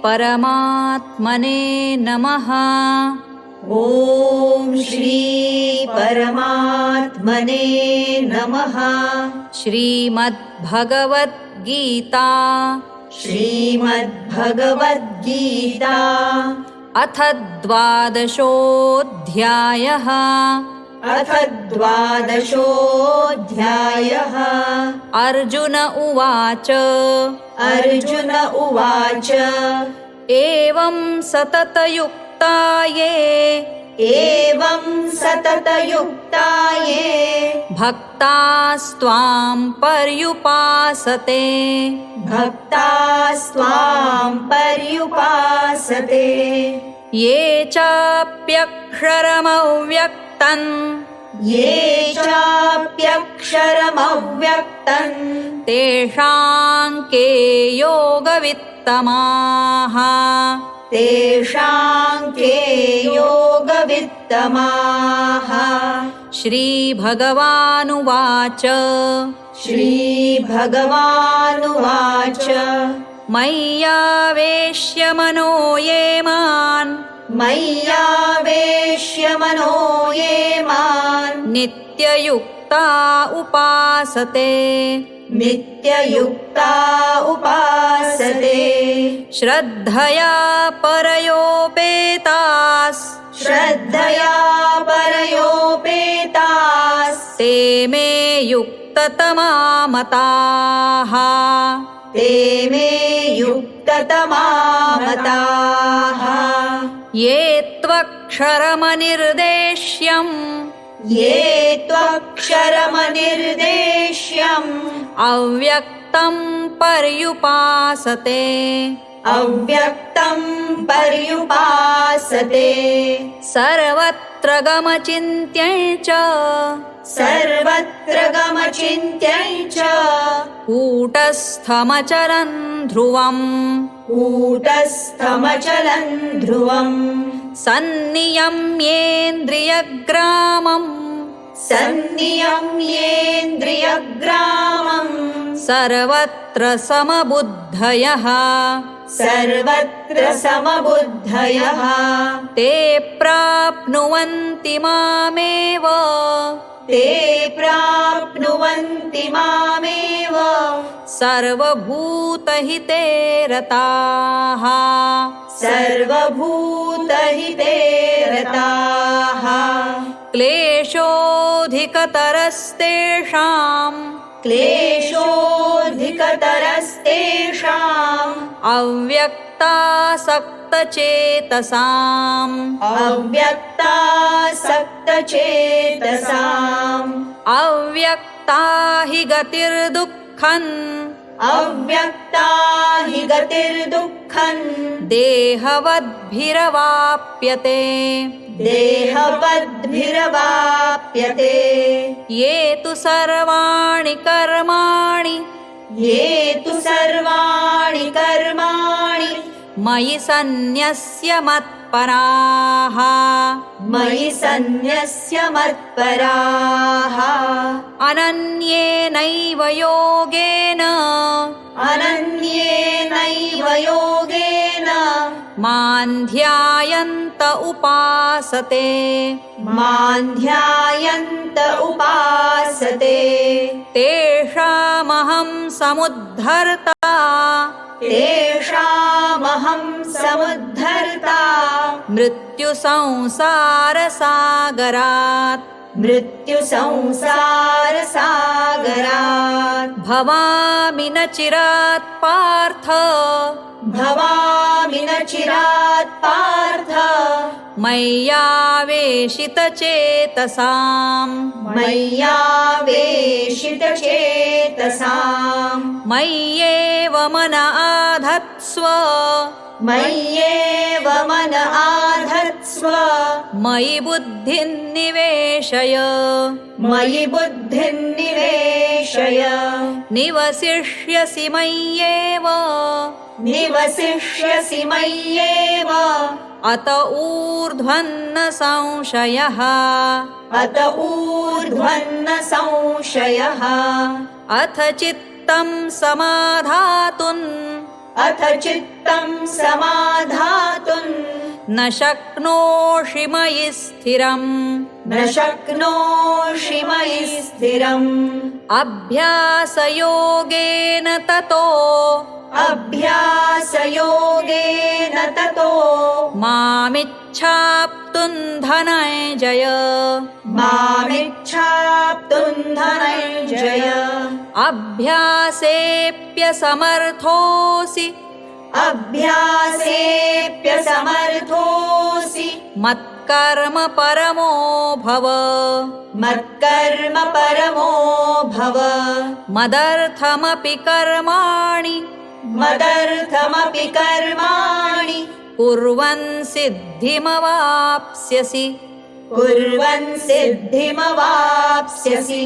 परमात्मने नमः। ॐ श्री परमात्मने नमः। श्रीमद्भगवद्गीता श्रीमद्भगवद्गीता अथ 12. अथ 12. अर्जुन उवाच अर्जुन उवाच एवं सततयुक्ता ये एवं सततयुक्ता ये भक्तास्त्वां पर्युपासते भक्तास्त्वां पर्युपासते ये चाप्यक्षरमव्यक्तं ये चाप्यक्षरमव्यक्तं तेषां के योगवित्तमाः तेषां के योगवित्तमाः। श्रीभगवानुवाच श्रीभगवानुवाच मय्यावेश्य मनो ये मान् मय्यावेश्य मनो ये मान् नित्ययुक्ता उपासते नित्ययुक्ता उपासते श्रद्धया परयोपेतास् श्रद्धया परयोपेतास् ते मे युक्ततमा मताः ते मे युक्ततमा मताः। ये त्वक्षरमनिर्देश्यम् ये त्वक्षरमनिर्देश्यम् अव्यक्तं पर्युपासते अव्यक्तं पर्युपासते सर्वत्र गमचिन्त्यं च सर्वत्र गमचिन्त्यं च कूटस्थमचलं ध्रुवम् कूटस्थमचलं ध्रुवम् सन्नियम्येन्द्रियग्रामम् सन्नियम्येन्द्रियग्रामम् सर्वत्र समबुद्धयः सर्वत्र समबुद्धयः ते प्राप्नुवन्ति मामेव ते प्राप्नुवन्ति मामेव सर्वभूतहिते रताः सर्वभूतहिते रताः। क्लेशोऽधिकतरस्तेषाम् क्लेशोऽधिकतरस्तेषाम् अव्यक्तासक्तचेतसाम् अव्यक्तासक्तचेतसाम् अव्यक्ता हि गतिर्दुःखम् अव्यक्ता हि गतिर्दुःखम् देहवद्भिरवाप्यते देहवद्भिरवाप्यते ये तु सर्वाणि कर्माणि ये तु सर्वाणि कर्माणि मयि सन्न्यस्य मत्पराः मयि सन्न्यस्य मत्पराः अनन्येनैव योगेन अनन्येनैव योगेन मां ध्यायन्त उपासते मां ध्यायन्त उपासते तेषामहं समुद्धर्ता तेषामहं समुद्धर्ता मृत्युसंसारसागरात् मृत्युसंसारसागरात् भवामि न चिरात् पार्थ भवामि न चिरात् पार्थ मय्यावेशितचेतसाम् मय्यावेशितचेतसाम् मय्येव मन आधत्स्व मय्येव मन आधत्स्व मयि बुद्धिं निवेशय मयि बुद्धिं निवेशय निवसिष्यसि मय्येव निवसिष्यसि मय्येव अत ऊर्ध्वन्न संशयः अत ऊर्ध्वन्न संशयः अथ चित्तं समाधातुं अथ चित्तं समाधातुं न शक्नोषि मयि स्थिरम् न शक्नोषि मयि स्थिरम् अभ्यासयोगेन ततो अभ्यासयोगेन ततो मामिच्छाप्तुं धनञ्जय मामिच्छाप्तुं धनञ्जय अभ्यासेऽप्यसमर्थोऽसि अभ्यासेऽप्यसमर्थोऽसि मत्कर्म परमो भव मत्कर्म परमो भव मदर्थमपि कर्माणि मदर्थमपि कर्माणि कुर्वन् सिद्धिमवाप्स्यसि कुर्वन् सिद्धिमवाप्स्यसि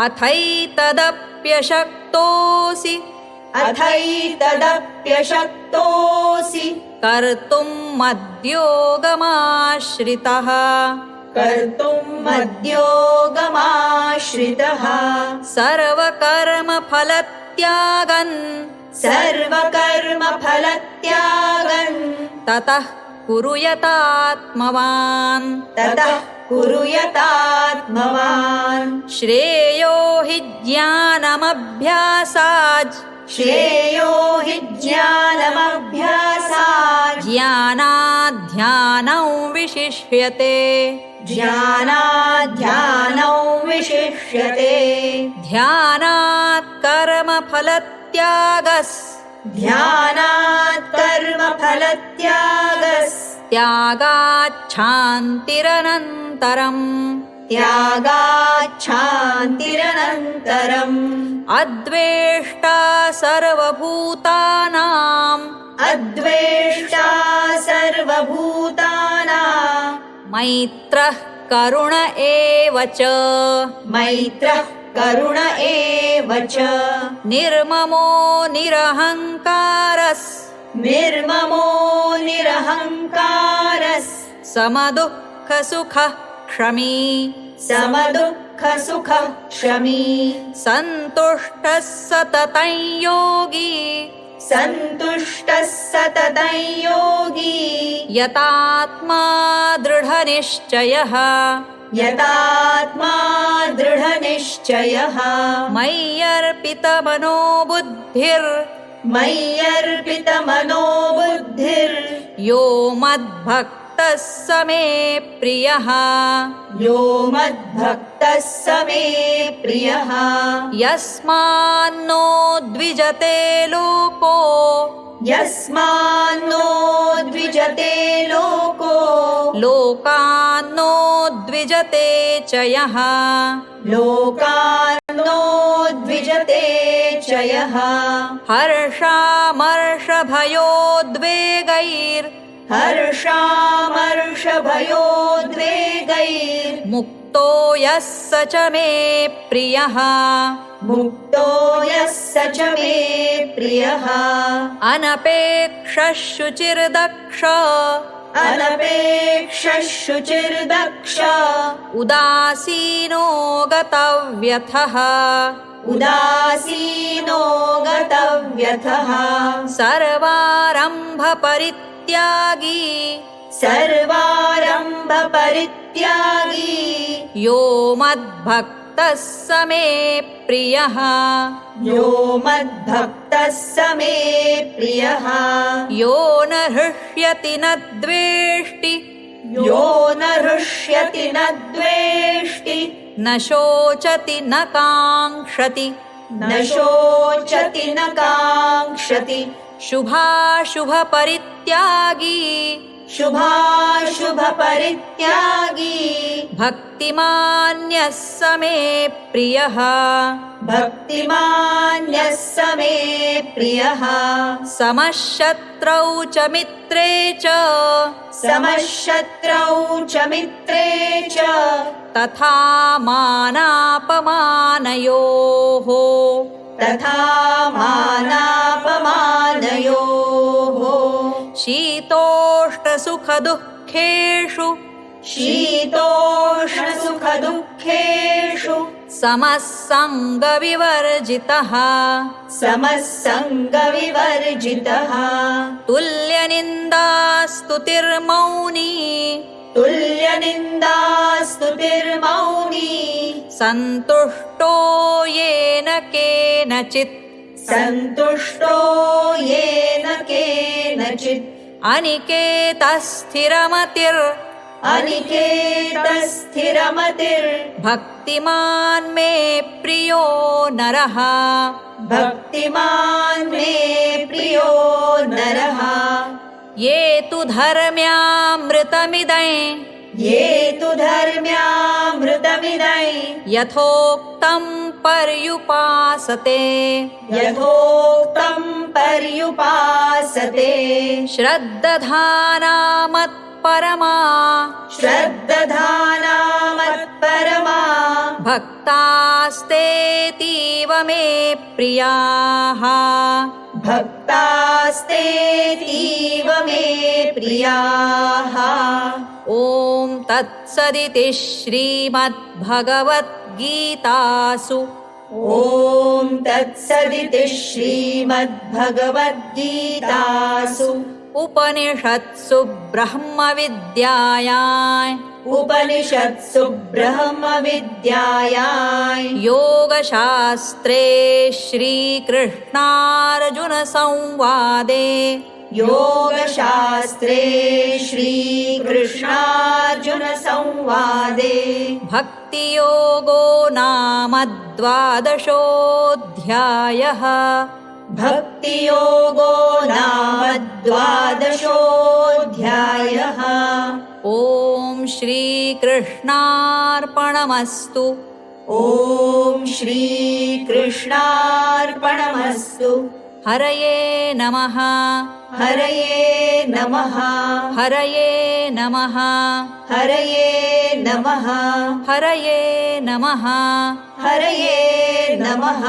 अथैतदप्यशक्तोऽसि अथैतदप्यशक्तोऽसि कर्तुं मद्योगमाश्रितः कर्तुं मद्योगमाश्रितः सर्वकर्मफलत्यागन् सर्वकर्मफलत्यागन् ततः कुरु यतात्मवान् ततः कुरु यतात्मवान् श्रेयो हि ज्ञानमभ्यासात् श्रेयो हि ज्ञानमभ्यासात् ज्ञानाध्यानौ विशिष्यते ज्ञानाध्यानौ विशिष्यते ध्यानात् कर्मफलत्यागस् ध्यानात् कर्मफलत्यागस् त्यागाच्छान्तिरनन्तरम् त्यागाच्छान्तिरनन्तरम् अद्वेष्टा सर्वभूतानाम् अद्वेष्टा सर्वभूतानां मैत्रः करुण एव च मैत्रः करुण एव च निर्ममो निरहङ्कारस् निर्ममो निरहङ्कारस् समदुःखसुखः क्षमी समदुःखसुखः क्षमी सन्तुष्टः सततं योगी सन्तुष्टः सततं योगी यतात्मा दृढनिश्चयः यतात्मा दृढनिश्चयः मय्यर्पितमनो मय्यर्पितमनो बुद्धिर् यो मद्भक्तः स मे प्रियः यो मद्भक्तः स मे प्रियः यस्मान्नो द्विजते लोको यस्मान्नो द्विजते लोको लोकान्नो द्विजते च यः लोकान्नो द्विजते च यः हर्षामर्षभयोद्वेगैर् हर्षामर्षभयोद्वेगैर्मुक्तो यः स च मे प्रियः मुक्तो यः स च मे प्रियः अनपेक्षः शुचिर्दक्ष अनपेक्षः शुचिर्दक्ष उदासीनो गतव्यथः उदासीनो गतव्यथः सर्वारम्भपरित्यागी सर्वारम्भपरित्यागी यो मद्भक्तः स मे प्रियः यो मद्भक्तः स मे प्रियः यो न हृष्यति न द्वेष्टि यो न हृष्यति न द्वेष्टि न शोचति न काङ्क्षति न शोचति न काङ्क्षति शुभाशुभपरित्यागी शुभाशुभपरित्यागी भक्तिमान्यः स मे प्रियः भक्तिमान्यः स मे प्रियः समशत्रौ च मित्रे च समशत्रौ च मित्रे च तथा मानापमानयोः तथा मानापमानयोः शीतोष्णसुखदुःखेषु शीतोष्णसुखदुःखेषु समः सङ्गविवर्जितः समः सङ्गविवर्जितः तुल्यनिन्दास्तुतिर्मौनी तुल्यनिन्दास्तुतिर्मौनी सन्तुष्टो येन केनचित् सन्तुष्टो येन केनचित् अनिकेतस्थिरमतिर् भक्तिमान् मे प्रियो नरः भक्तिमान् मे प्रियो नरः ये तु धर्म्यामृतमिदै यथोक्तं पर्युपासते श्रद्दधाना मत्परमा भक्तास्तेतीव मे प्रियाः ॐ तत्सदिति श्रीमद्भगवद्गीतासु उपनिषत्सु ब्रह्मविद्यायां योगशास्त्रे श्रीकृष्णार्जुनसंवादे भक्तियोगो नाम द्वादशोऽध्यायः ॐ श्रीकृष्णार्पणमस्तु ॐ श्रीकृष्णार्पणमस्तु हरये नमः हरये नमः हरये नमः हरये नमः हरये नमः हरये नमः